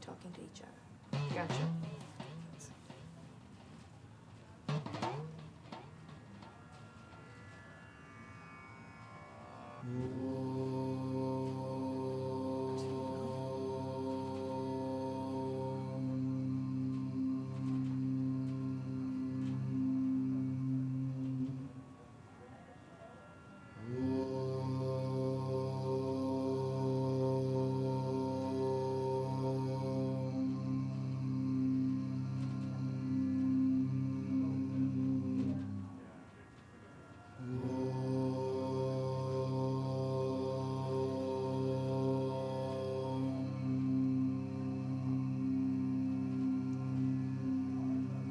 talking to each other. Gotcha.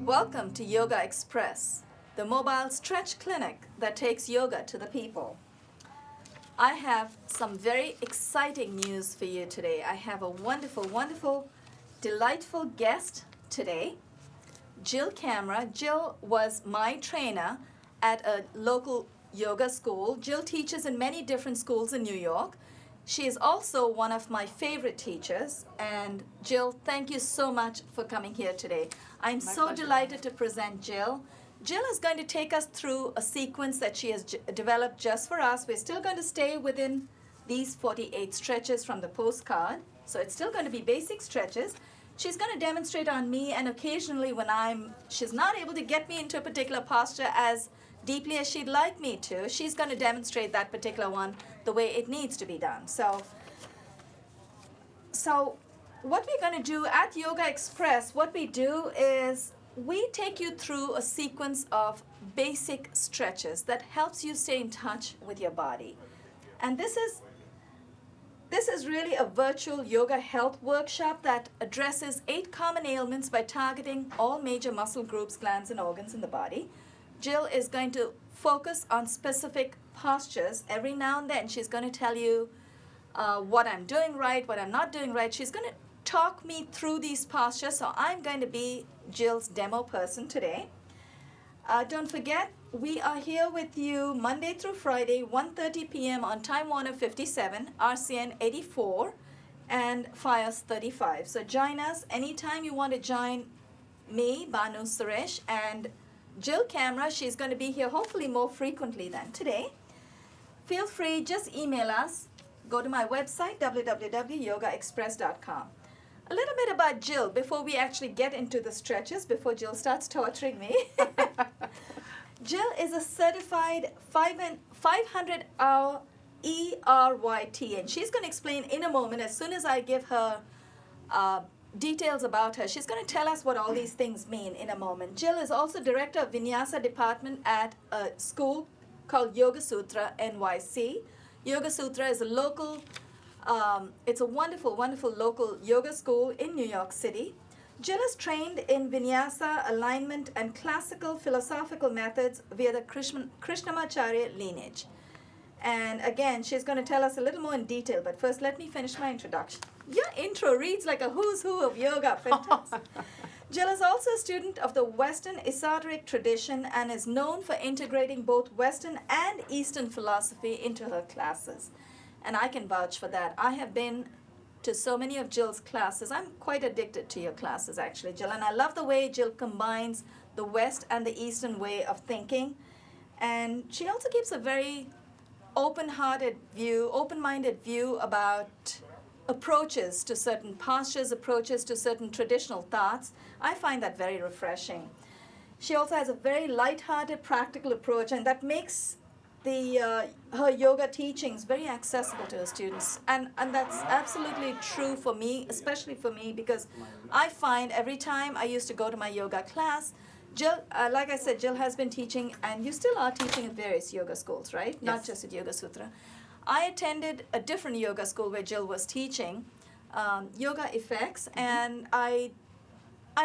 Welcome to Yogaxpress, the mobile stretch clinic that takes yoga to the people. I have some very exciting news for you today. I have a wonderful, wonderful, delightful guest today, Jill Camera. Jill was my trainer at a local yoga school. Jill teaches in many different schools in New York. She is also one of my favorite teachers. And Jill, thank you so much for coming here today. I'm so pleasure. delighted to present Jill. Jill is going to take us through a sequence that she has developed just for us. We're still going to stay within these 48 stretches from the postcard. So it's still going to be basic stretches. She's going to demonstrate on me, and occasionally when she's not able to get me into a particular posture as deeply as she'd like me to, she's going to demonstrate that particular one the way it needs to be done. So what we're going to do at Yogaxpress, what we do is we take you through a sequence of basic stretches that helps you stay in touch with your body. And this is really a virtual yoga health workshop that addresses 8 common ailments by targeting all major muscle groups, glands, and organs in the body. Jill is going to focus on specific postures. Every now and then she's going to tell you what I'm doing right, what I'm not doing right. She's going to talk me through these postures, so I'm going to be Jill's demo person today. Don't forget, we are here with you Monday through Friday, 1:30 p.m. on Time Warner 57, RCN 84, and FiOS 35. So join us anytime you want to join me, Banu Suresh, and Jill Camera. She's going to be here hopefully more frequently than today. Feel free, just email us. Go to my website, www.yogaexpress.com. A little bit about Jill before we actually get into the stretches, before Jill starts torturing me. Jill is a certified 500-hour ERYT, and she's going to explain in a moment, as soon as I give her details about her. She's going to tell us what all these things mean in a moment. Jill is also director of Vinyasa department at a school called Yoga Sutra NYC. Yoga Sutra is a local, it's a wonderful, wonderful local yoga school in New York City. Jill is trained in Vinyasa, alignment, and classical philosophical methods via the Krishnamacharya lineage. And again, she's going to tell us a little more in detail, but first let me finish my introduction. Your intro reads like a who's who of yoga. Fantastic. Jill is also a student of the Western esoteric tradition and is known for integrating both Western and Eastern philosophy into her classes. And I can vouch for that. I have been to so many of Jill's classes. I'm quite addicted to your classes, actually, Jill. And I love the way Jill combines the West and the Eastern way of thinking. And she also keeps a very open-minded view about approaches to certain postures, approaches to certain traditional thoughts. I find that very refreshing. She also has a very light-hearted, practical approach, and that makes her yoga teachings very accessible to her students. And that's absolutely true for me, especially for me, because I find every time I used to go to my yoga class, Jill, like I said, Jill has been teaching, and you still are teaching at various yoga schools, right? Yes. Not just at Yoga Sutra. I attended a different yoga school where Jill was teaching yoga effects, and I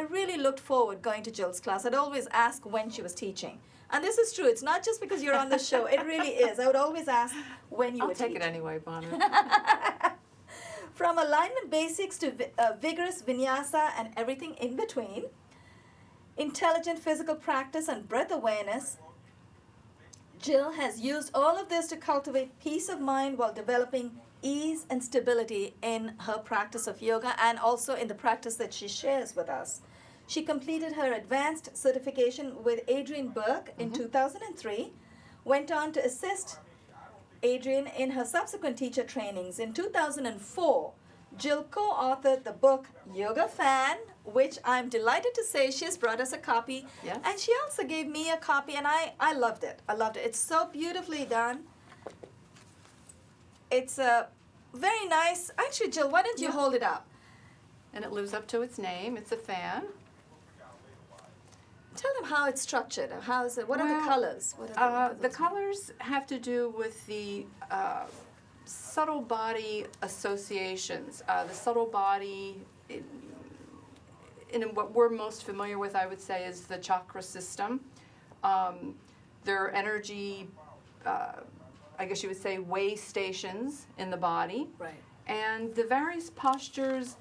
really looked forward going to Jill's class. I'd always ask when she was teaching. And this is true. It's not just because you're on the show. It really is. I would always ask when you were teaching. I'll take it anyway, Banu. From alignment basics to vigorous vinyasa and everything in between, intelligent physical practice and breath awareness, Jill has used all of this to cultivate peace of mind while developing ease and stability in her practice of yoga and also in the practice that she shares with us. She completed her advanced certification with Adrienne Burke in 2003, went on to assist Adrienne in her subsequent teacher trainings. In 2004, Jill co-authored the book Yoga Fan, which I'm delighted to say she's brought us a copy. Yes. And she also gave me a copy, and I loved it. I loved it. It's so beautifully done. It's a very nice. Actually, Jill, why don't you hold it up? And it lives up to its name. It's a fan. Tell them how it's structured. How is it? What are the colors? What are The colors have to do with the subtle body associations. The subtle body, in what we're most familiar with, I would say, is the chakra system. There are energy, I guess you would say, way stations in the body. Right. And the various postures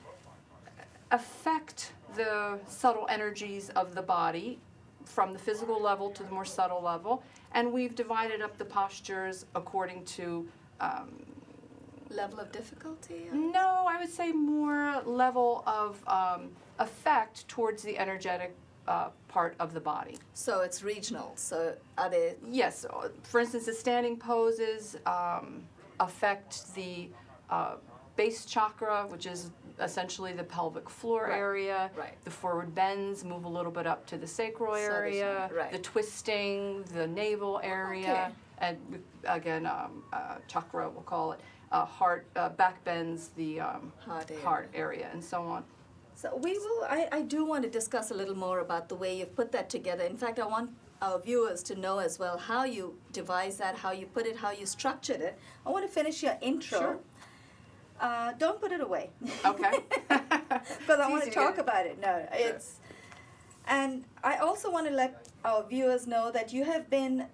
affect the subtle energies of the body from the physical level to the more subtle level. And we've divided up the postures according to Level of difficulty? no, I would say more level of effect towards the energetic part of the body. So it's regional. So are they? Yes, for instance, the standing poses affect the base chakra, which is essentially the pelvic floor area. Right. The forward bends move a little bit up to the sacral So area. right. The twisting, the navel area, Okay. and again, chakra, we'll call it. Heart, back bends, the heart area, and so on. So we will. I do want to discuss a little more about the way you've put that together. In fact, I want our viewers to know as well how you devised that, how you put it, how you structured it. I want to finish your intro. Sure. Don't put it away. Okay. Because I want to talk about it. No, it's. And I also want to let our viewers know that you have been,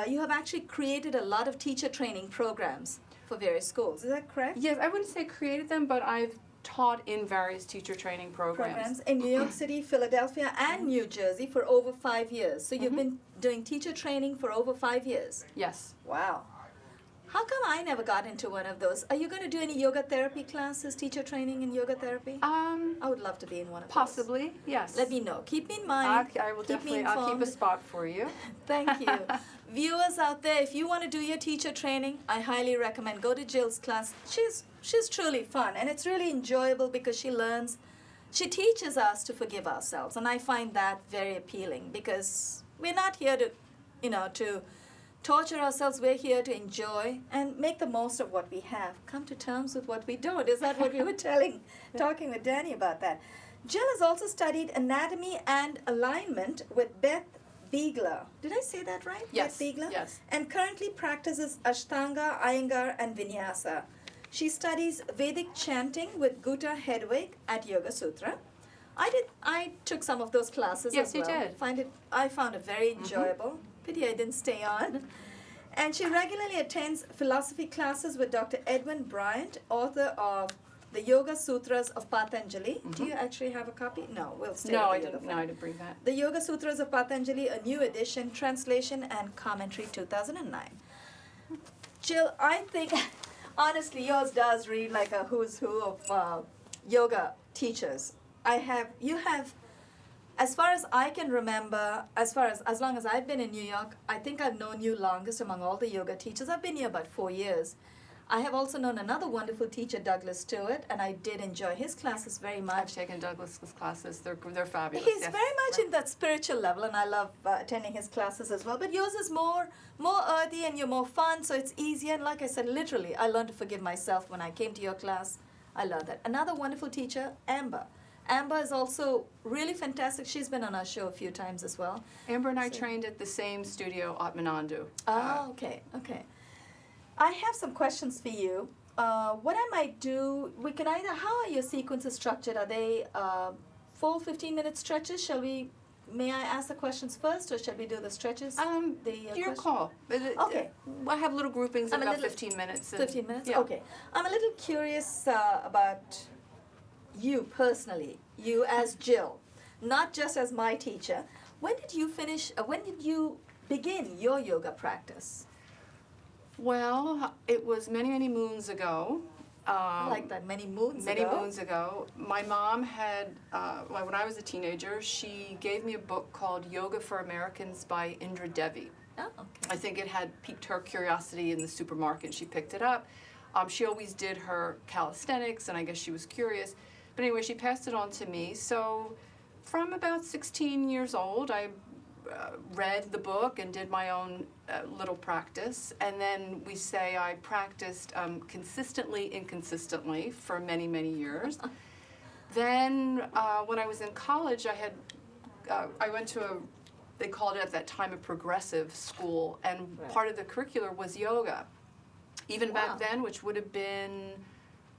you have actually created a lot of teacher training programs for various schools. Is that correct? Yes, I wouldn't say created them, but I've taught in various teacher training programs. In New York City, Philadelphia, and New Jersey for over 5 years. So you've been doing teacher training for over 5 years. Yes. Wow. How come I never got into one of those? Are you going to do any yoga therapy classes, teacher training in yoga therapy? I would love to be in one of those. Possibly, yes. Let me know. Keep me in mind. I will Keep me definitely, I'll keep a informed. spot for you. Thank you. Viewers out there, if you want to do your teacher training, I highly recommend go to Jill's class. She's truly fun, and it's really enjoyable because she teaches us to forgive ourselves, and I find that very appealing because we're not here to, to torture ourselves. We're here to enjoy and make the most of what we have. Come to terms with what we don't. Is that what we were talking with Danny about that? Jill has also studied anatomy and alignment with Beth Biegler. Did I say that right? Yes. Beth Biegler? Yes. And currently practices Ashtanga, Iyengar, and Vinyasa. She studies Vedic chanting with Gutta Hedwig at Yoga Sutra. I took some of those classes Yes, as well. you did. I found it very enjoyable. Pity I didn't stay on. And she regularly attends philosophy classes with Dr. Edwin Bryant, author of The Yoga Sutras of Patanjali. Do you actually have a copy? No, we'll stay No, with I the didn't. yoga No, I didn't bring that. The Yoga Sutras of Patanjali, a new edition, translation and commentary, 2009. Jill, I think, honestly, yours does read like a who's who of yoga teachers. You have, as far as I can remember, as long as I've been in New York, I think I've known you longest among all the yoga teachers. I've been here about 4 years. I have also known another wonderful teacher, Douglas Stewart, and I did enjoy his classes very much. I've taken Douglas's classes. They're fabulous. He's yes. very much in that spiritual level, and I love attending his classes as well. But yours is more earthy, and you're more fun, so it's easier. And like I said, literally, I learned to forgive myself when I came to your class. I love that. Another wonderful teacher, Amber. Amber is also really fantastic. She's been on our show a few times as well. Amber and I trained at the same studio, Atmanandu. Oh, okay. I have some questions for you. What I might do, how are your sequences structured? Are they full 15-minute stretches? May I ask the questions first, or shall we do the stretches? Your call. Okay. I have little groupings of I'm a about little- 15 minutes. 15 minutes? Yeah. Okay. I'm a little curious about you personally, you as Jill, not just as my teacher. When did you begin your yoga practice? Well, it was many, many moons ago. I like that, many moons ago. Many moons ago. My mom had, well, when I was a teenager, she gave me a book called Yoga for Americans by Indra Devi. Oh, okay. I think it had piqued her curiosity in the supermarket. She picked it up. She always did her calisthenics, and I guess she was curious. But anyway, she passed it on to me. So from about 16 years old, I read the book and did my own little practice. And then we say I practiced consistently, inconsistently for many, many years. Then when I was in college, I went to they called it at that time a progressive school, and part of the curriculum was yoga. Even back then, which would have been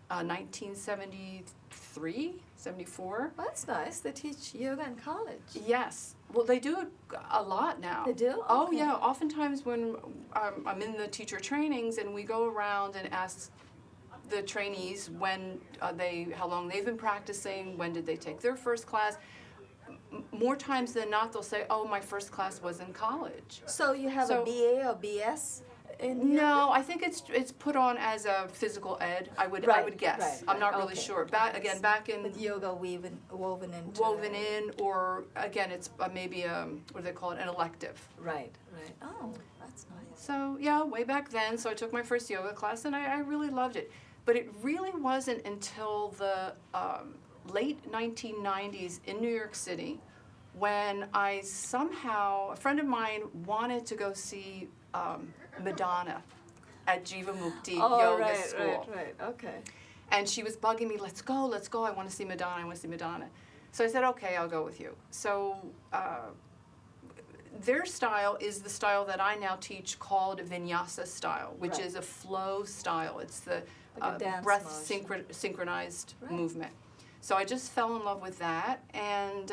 1973, 74. Well, that's nice. They teach yoga in college. Yes. Well, they do it a lot now. They do? Oh, Okay. yeah. Oftentimes when I'm in the teacher trainings and we go around and ask the trainees when how long they've been practicing, when did they take their first class, more times than not, they'll say, oh, my first class was in college. So you have a BA or BS in No, I think it's put on as a physical ed. I would guess. Right, I'm not really okay. sure. Back in with yoga woven into woven in, or again, it's maybe what do they call it, an elective. Right. Oh, that's nice. So yeah, way back then. So I took my first yoga class, and I really loved it. But it really wasn't until the late 1990s in New York City when a friend of mine wanted to go see Madonna at Jivamukti Yoga School. Right, okay. And she was bugging me, let's go, I want to see Madonna. So I said, okay, I'll go with you. So their style is the style that I now teach called Vinyasa style, which is a flow style. It's the Like a dance breath motion. synchronized movement. So I just fell in love with that and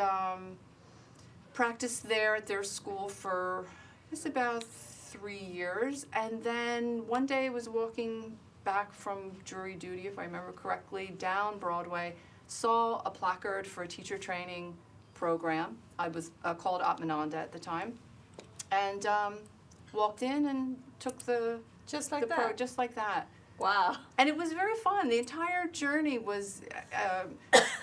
practiced there at their school for just about 3 years. And then one day I was walking back from jury duty, if I remember correctly, down Broadway, saw a placard for a teacher training program. I was called Atmananda at the time. And walked in and took Just like that? just like that. Wow. And it was very fun. The entire journey was,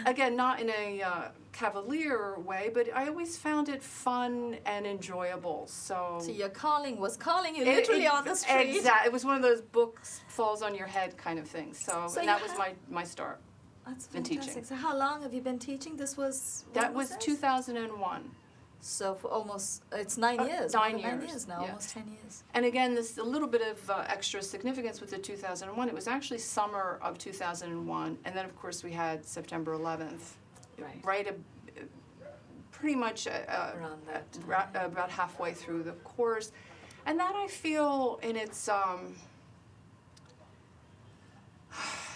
again, not in a cavalier way, but I always found it fun and enjoyable. So your calling was calling you literally on the street. Exactly. It was one of those books falls on your head kind of things. So and that was my start. That's in fantastic. teaching. So how long have you been teaching? That was 2001. So for almost, it's 9 years. 9 9 years, years now, yes. almost 10 years. And again, this a little bit of extra significance with the 2001. It was actually summer of 2001, and then of course we had September 11th, Right. pretty much Around that time. about halfway through the course, and that I feel in its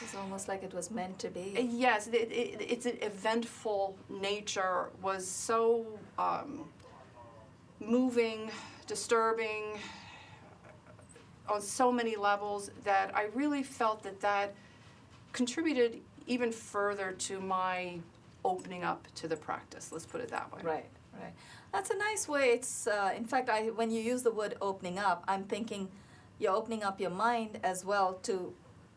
It's almost like it was meant to be. yes, its eventful nature was so moving, disturbing on so many levels that I really felt that contributed even further to my opening up to the practice. Let's put it that way. Right. That's a nice way. It's in fact, when you use the word opening up, I'm thinking you're opening up your mind as well to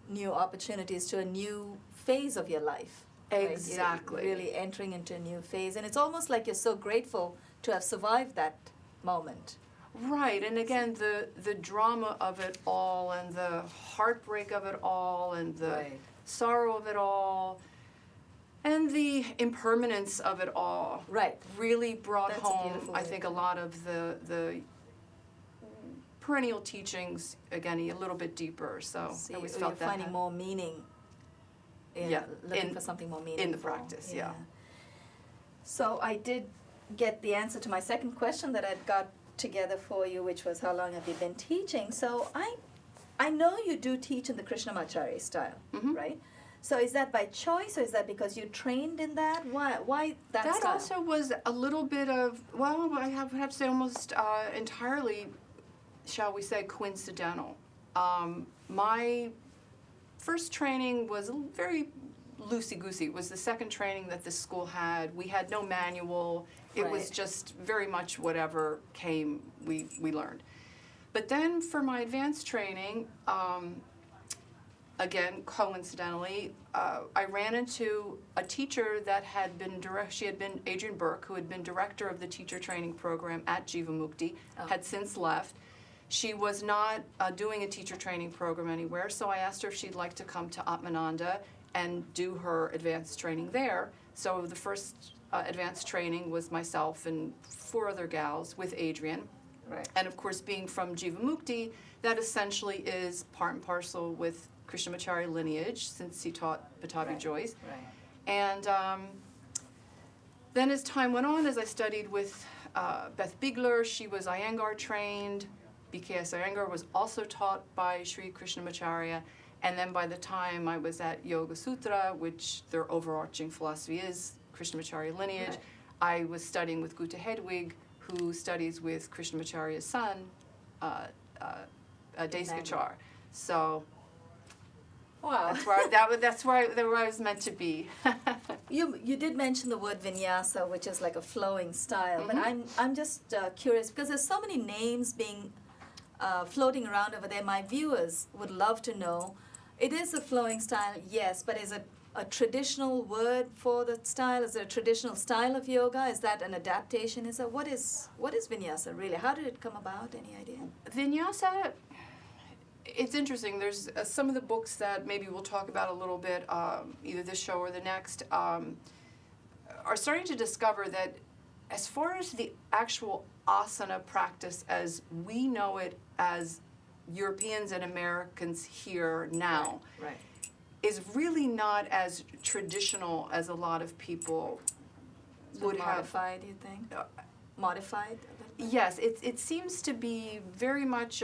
new opportunities, to a new phase of your life. Exactly. Right? You're really entering into a new phase, and it's almost like you're so grateful to have survived that moment. Right, and again, the drama of it all, and the heartbreak of it all, and the sorrow of it all, and the impermanence of it all. Right. Really brought That's a home, beautiful I way. think, a lot of the perennial teachings, again, a little bit deeper. So I always felt you're that finding more meaning. Looking for something more meaningful in the practice. Yeah. So I did get the answer to my second question that I'd got together for you, which was how long have you been teaching? So I know you do teach in the Krishnamacharya style, right? So is that by choice, or is that because you trained in that? Why that That style? also was a little bit of, well, I have to say almost entirely, shall we say, coincidental. My first training was very loosey-goosey. It was the second training that the school had. We had no manual. It was Right. just very much whatever came, we learned. But then for my advanced training, again, coincidentally, I ran into a teacher that had been she had been Adrienne Burke, who had been director of the teacher training program at Jivamukti, had since left. She was not doing a teacher training program anywhere, so I asked her if she'd like to come to Atmananda and do her advanced training there. So the first advanced training was myself and 4 other gals with Adrienne. Right. And of course, being from Jivamukti, that essentially is part and parcel with Krishnamacharya lineage, since he taught Pattabhi Right. Jois. Right. And then as time went on, as I studied with Beth Bigler, she was Iyengar trained. BKS Iyengar was also taught by Sri Krishnamacharya. And then by the time I was at Yoga Sutra, which their overarching philosophy is Krishnamacharya lineage, Right. I was studying with Gutta Hedwig, who studies with Krishnamacharya's son, Deskachar. So Wow. that's where I was meant to be. You did mention the word vinyasa, which is like a flowing style, but I'm just curious because there's so many names being floating around over there. My viewers would love to know. It is a flowing style, yes, but is it a traditional word for the style? Is it a traditional style of yoga? Is that an adaptation? Is it what is vinyasa really? How did it come about? Any idea? Vinyasa, it's interesting. There's some of the books that maybe we'll talk about a little bit, either this show or the next, are starting to discover that as far as the actual asana practice as we know it as Europeans and Americans here now, Right. is really not as traditional as a lot of people So would have. modified, you think? Modified? a bit? Yes, it seems to be very much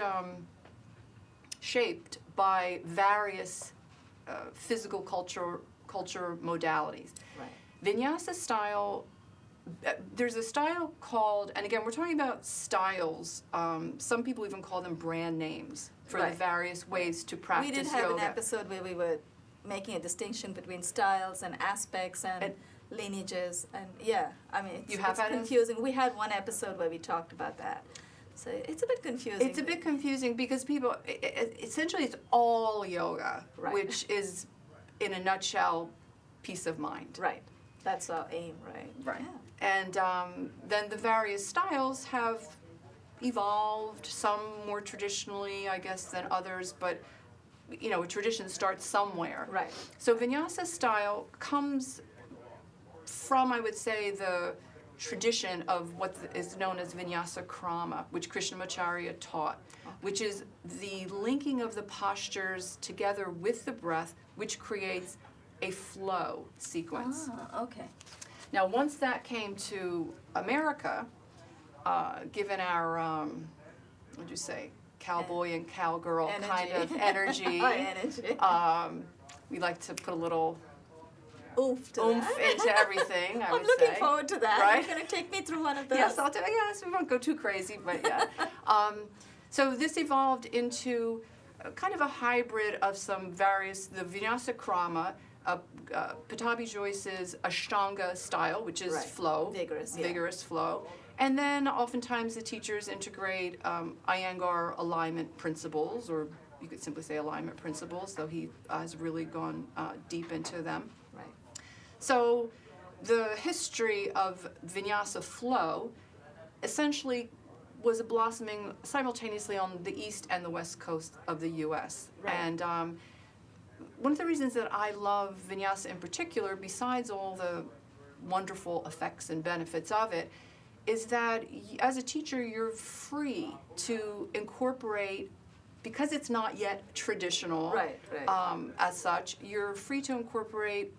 shaped by various physical culture modalities. Right. Vinyasa style, there's a style called, and again, we're talking about styles. Some people even call them brand names for the Right. various ways to practice We did have yoga. an episode where we were making a distinction between styles and aspects and lineages, and yeah, I mean, You have it's had a- confusing. We had one episode where we talked about that, so it's a bit confusing. It's a bit confusing because people, essentially it's all yoga, Right. which is, in a nutshell, peace of mind. Right, that's our aim, right? Right. Yeah. And then the various styles have evolved, some more traditionally, I guess, than others, but, you know, a tradition starts somewhere. Right. So vinyasa style comes from, I would say, the tradition of what is known as vinyasa krama, which Krishnamacharya taught, which is the linking of the postures together with the breath, which creates a flow sequence. Ah, okay. Now, once that came to America, given our, what'd you say, cowboy and cowgirl kind of energy, Our energy. we like to put a little Oomph to oomph that. into everything, I I'm would looking say. forward to that. Right? You're going to take me through one of those? Yes, I'll do it. Yes, we won't go too crazy, but yeah. So this evolved into kind of a hybrid of some various, the Vinyasa Krama, Pattabhi Jois's Ashtanga style, which is Right. flow, Vigorous, yeah. vigorous flow. And then oftentimes the teachers integrate Iyengar alignment principles, or you could simply say alignment principles, though he has really gone deep into them. Right. So the history of vinyasa flow essentially was a blossoming simultaneously on the east and the west coast of the U.S. Right. And one of the reasons that I love vinyasa in particular, besides all the wonderful effects and benefits of it, is that as a teacher you're free to incorporate, because it's not yet traditional Right, right. as such, you're free to incorporate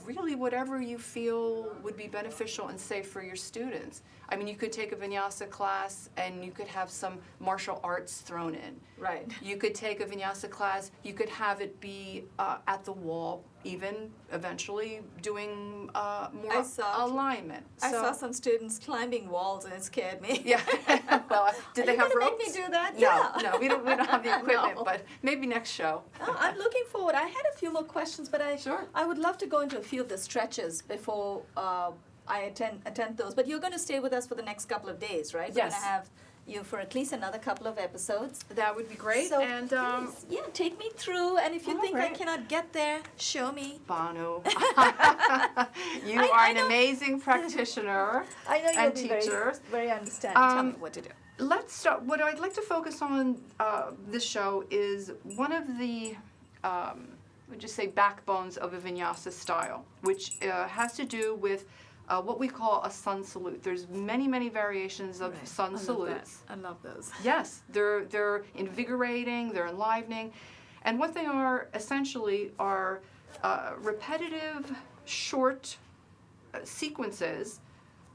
really whatever you feel would be beneficial and safe for your students. I mean, you could take a vinyasa class and you could have some martial arts thrown in. Right. You could take a vinyasa class, you could have it be at the wall, even eventually doing more alignment. I saw some students climbing walls and it scared me. Yeah. Well, did they have ropes? Make me do that? No, Yeah. no, we don't have the equipment, No. but maybe next show. Oh, I'm looking forward. I had a few more questions, but Sure. I would love to go into a few of the stretches before I attend those. But you're going to stay with us for the next couple of days, right? We're Yes. going to have you for at least another couple of episodes. That would be great. So And please, yeah, take me through. And if you all think I right. cannot get there, show me. Banu, you I are an know. amazing practitioner. I know you'll And be teachers. very understanding. Tell me Um, what to do. Let's start. What I'd like to focus on this show is one of the, would you say, backbones of a vinyasa style, which has to do with what we call a sun salute. There's many variations of sun salutes. I love those. Yes, they're invigorating, they're enlivening, and what they are essentially are repetitive, short sequences,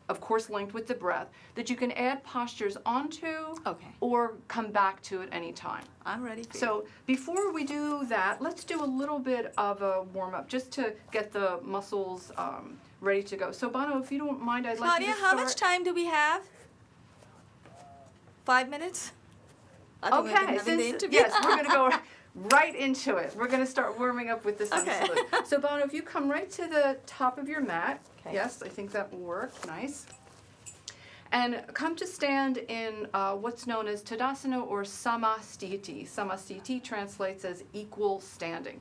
of course linked with the breath, that you can add postures onto Okay. or come back to at any time. I'm ready for you. So before we do that, let's do a little bit of a warm-up just to get the muscles ready to go. So Banu, if you don't mind, I'd like Claudia, you to how start. much time do we have? 5 minutes? I think we've been Okay, having the since, interview. yes, we're going to go right into it. We're going to start warming up with the sun Okay. salute. So Banu, if you come right to the top of your mat, Okay. yes, I think that will work, nice. And come to stand in what's known as Tadasana or Samastiti. Samastiti translates as equal standing,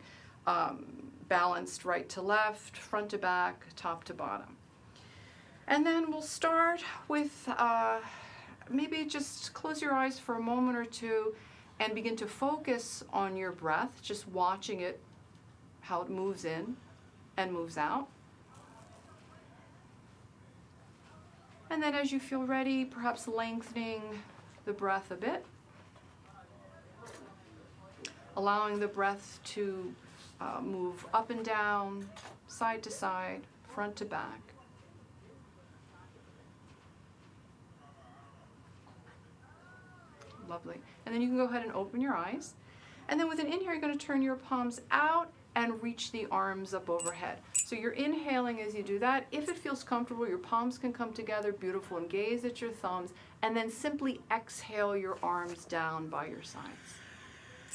balanced right to left, front to back, top to bottom. And then we'll start with maybe just close your eyes for a moment or two and begin to focus on your breath, just watching it, how it moves in and moves out. And then as you feel ready, perhaps lengthening the breath a bit, allowing the breath to move up and down, side to side, front to back. Lovely. And then you can go ahead and open your eyes. And then with an inhale, you're going to turn your palms out and reach the arms up overhead. So you're inhaling as you do that. If it feels comfortable, your palms can come together, beautiful, and gaze at your thumbs. And then simply exhale your arms down by your sides.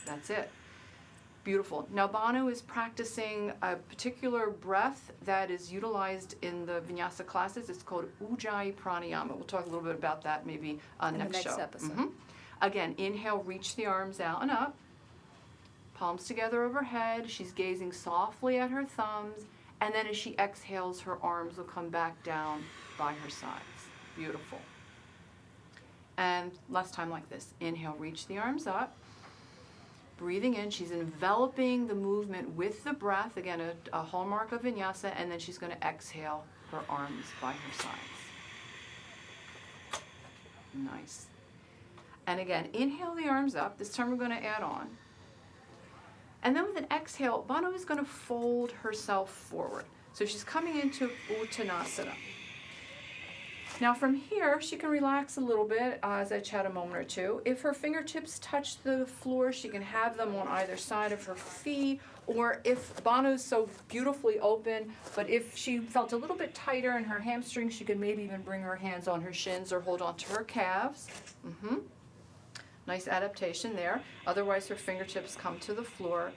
That's it. Beautiful. Now Banu is practicing a particular breath that is utilized in the vinyasa classes. It's called Ujjayi Pranayama. We'll talk a little bit about that maybe In next the next show. episode. Again, inhale, reach the arms out and up. Palms together overhead. She's gazing softly at her thumbs. And then as she exhales, her arms will come back down by her sides. Beautiful. And last time like this. Inhale, reach the arms up. Breathing in, she's enveloping the movement with the breath. Again, a hallmark of vinyasa. And then she's going to exhale her arms by her sides. Nice. And again, inhale the arms up. This time we're going to add on. And then with an exhale, Banu is going to fold herself forward. So she's coming into Uttanasana. Now from here, she can relax a little bit as I chat a moment or two. If her fingertips touch the floor, she can have them on either side of her feet. Or if Banu's so beautifully open, but if she felt a little bit tighter in her hamstrings, she could maybe even bring her hands on her shins or hold on to her calves. Nice adaptation there. Otherwise, her fingertips come to the floor.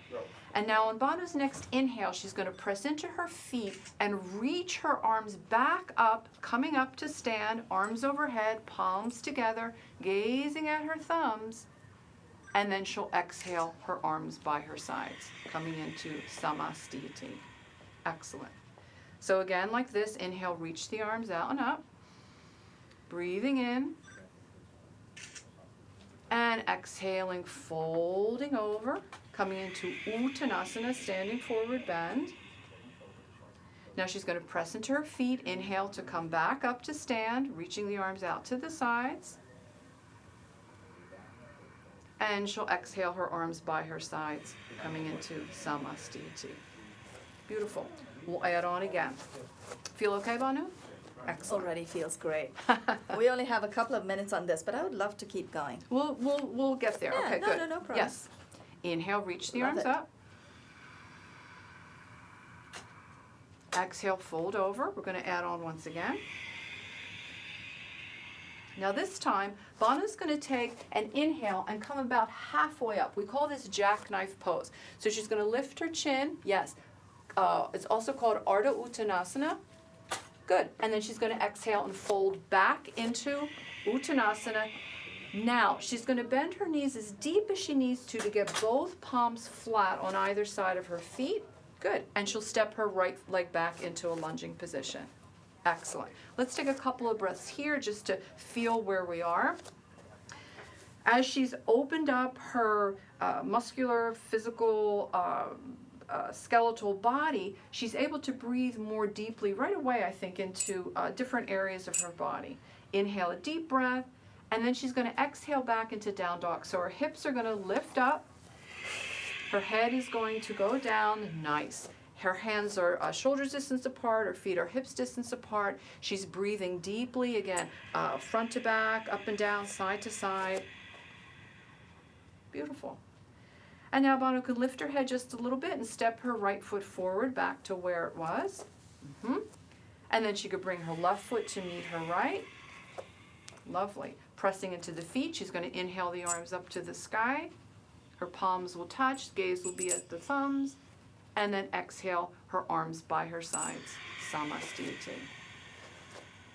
And now on Banu's next inhale, she's going to press into her feet and reach her arms back up, coming up to stand, arms overhead, palms together, gazing at her thumbs. And then she'll exhale her arms by her sides, coming into Samastiti. Excellent. So again, like this, inhale, reach the arms out and up. Breathing in. And exhaling, folding over, coming into Uttanasana, standing forward bend. Now she's going to press into her feet. Inhale to come back up to stand, reaching the arms out to the sides. And she'll exhale her arms by her sides, coming into Samastiti. Beautiful. We'll add on again. Feel okay, Banu? Excellent. Already feels great. We only have a couple of minutes on this, but I would love to keep going. We'll get there. Yeah, Okay, no, good. no problem. Yes. Inhale, reach the Love arms it. up. Exhale, fold over. We're going to add on once again. Now this time, Banu's going to take an inhale and come about halfway up. We call this jackknife pose. So she's going to lift her chin. Yes. It's also called Ardha Uttanasana. Good. And then she's going to exhale and fold back into Uttanasana. Now, she's going to bend her knees as deep as she needs to get both palms flat on either side of her feet. Good. And she'll step her right leg back into a lunging position. Excellent. Let's take a couple of breaths here just to feel where we are. As she's opened up her muscular, physical, skeletal body, she's able to breathe more deeply right away, I think, into different areas of her body. Inhale a deep breath, and then she's going to exhale back into down dog. So her hips are going to lift up. Her head is going to go down. Nice. Her hands are shoulders distance apart. Her feet are hips distance apart. She's breathing deeply again, front to back, up and down, side to side. Beautiful. And now Banu can lift her head just a little bit and step her right foot forward back to where it was. And then she could bring her left foot to meet her right. Lovely. Pressing into the feet, she's going to inhale the arms up to the sky. Her palms will touch, gaze will be at the thumbs. And then exhale, her arms by her sides. Samasthiti.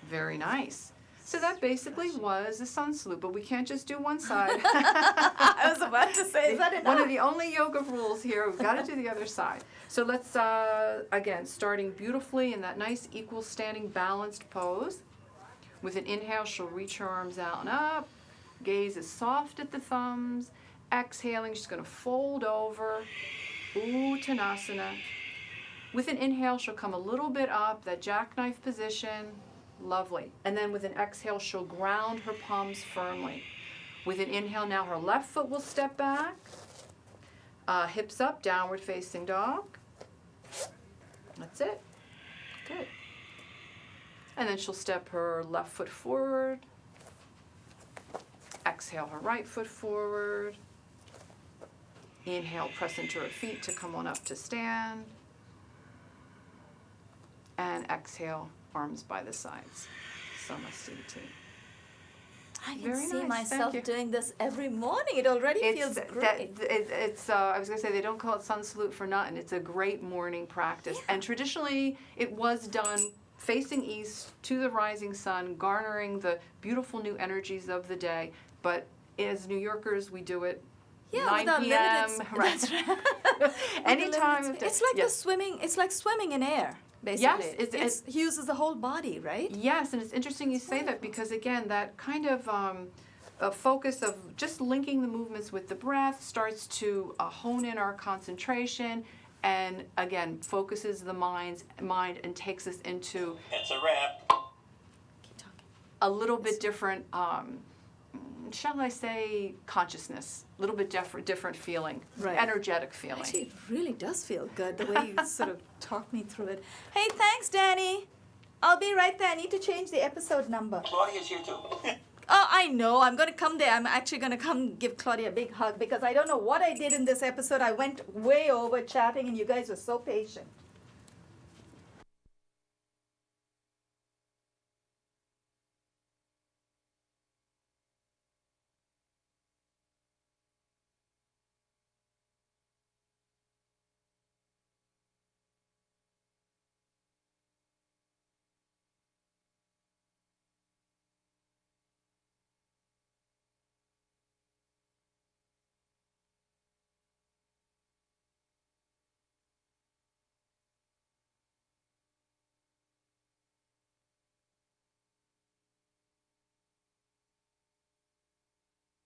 Very nice. So that basically was a sun salute, but we can't just do one side. I was about to say, is that enough? One of the only yoga rules here, we've got to do the other side. So let's, again, starting beautifully in that nice equal standing balanced pose. With an inhale, she'll reach her arms out and up. Gaze is soft at the thumbs. Exhaling, she's going to fold over. Uttanasana. With an inhale, she'll come a little bit up, that jackknife position. Lovely. And then with an exhale, she'll ground her palms firmly. With an inhale, now her left foot will step back. Hips up, downward facing dog. That's it. Good. And then she'll step her left foot forward. Exhale her right foot forward. Inhale, press into her feet to come on up to stand. And exhale, arms by the sides. Samasthiti. I can Very see nice. myself Thank you. doing this every morning. It already feels great. I was going to say, they don't call it sun salute for nothing. It's a great morning practice. Yeah. And traditionally, it was done facing east to the rising sun, garnering the beautiful new energies of the day. But as New Yorkers, we do it 9 without p.m. limited, Right. that's right. Anytime. It's like Yes. the swimming. It's like swimming in air, basically. Yes, it uses the whole body, right? Yes, and it's interesting you say that because, again, that kind of a focus of just linking the movements with the breath starts to hone in our concentration and, again, focuses the mind and takes us into It's a wrap. Keep talking. a little bit different, shall I say, consciousness, a little bit different feeling, Right. energetic feeling. Actually, it really does feel good the way you sort of talk me through it. Hey, thanks, Danny. I'll be right there. I need to change the episode number. Claudia's here too. Oh, I know. I'm going to come there. I'm actually going to come give Claudia a big hug because I don't know what I did in this episode. I went way over chatting and you guys were so patient.